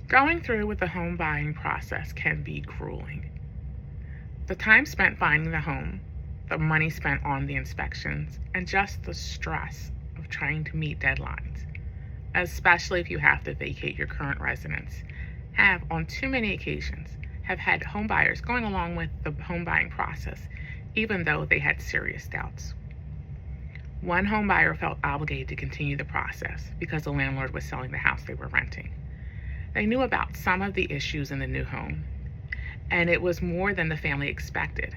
Going through with the home buying process can be grueling. The time spent finding the home, the money spent on the inspections, and just the stress of trying to meet deadlines, especially if you have to vacate your current residence, have on too many occasions have had home buyers going along with the home buying process even though they had serious doubts. One home buyer felt obligated to continue the process because the landlord was selling the house they were renting. They knew about some of the issues in the new home, and it was more than the family expected.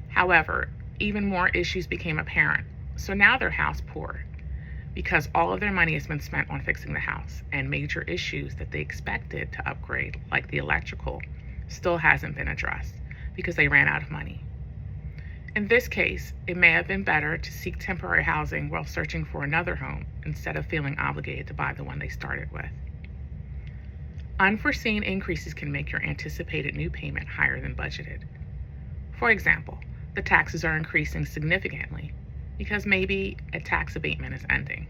However, even more issues became apparent, so now their house poured because all of their money has been spent on fixing the house, and major issues that they expected to upgrade, like the electrical, still hasn't been addressed because they ran out of money. In this case, it may have been better to seek temporary housing while searching for another home instead of feeling obligated to buy the one they started with. Unforeseen increases can make your anticipated new payment higher than budgeted. For example, the taxes are increasing significantly because maybe a tax abatement is ending.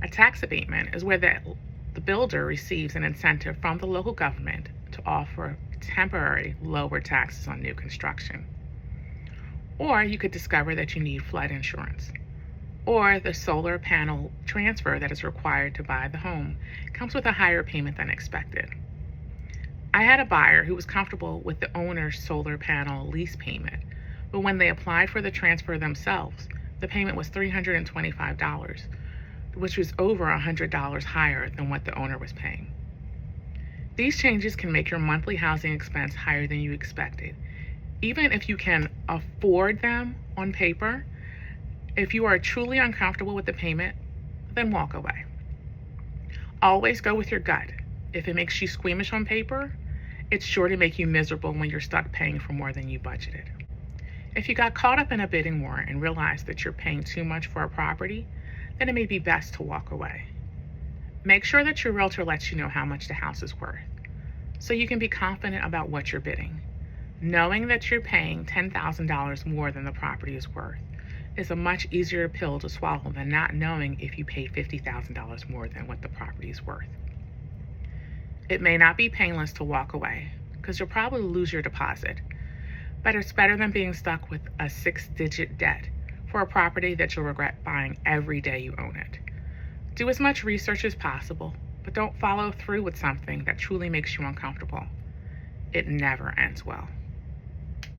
A tax abatement is where the builder receives an incentive from the local government to offer temporary lower taxes on new construction. Or you could discover that you need flood insurance. Or the solar panel transfer that is required to buy the home comes with a higher payment than expected. I had a buyer who was comfortable with the owner's solar panel lease payment, but when they applied for the transfer themselves, the payment was $325, which was over $100 higher than what the owner was paying. These changes can make your monthly housing expense higher than you expected. Even if you can afford them on paper, if you are truly uncomfortable with the payment, then walk away. Always go with your gut. If it makes you squeamish on paper, it's sure to make you miserable when you're stuck paying for more than you budgeted. If you got caught up in a bidding war and realized that you're paying too much for a property, then it may be best to walk away. Make sure that your realtor lets you know how much the house is worth, so you can be confident about what you're bidding. Knowing that you're paying $10,000 more than the property is worth is a much easier pill to swallow than not knowing if you paid $50,000 more than what the property is worth. It may not be painless to walk away because you'll probably lose your deposit, but it's better than being stuck with a 6-digit debt for a property that you'll regret buying every day you own it. Do as much research as possible, but don't follow through with something that truly makes you uncomfortable. It never ends well.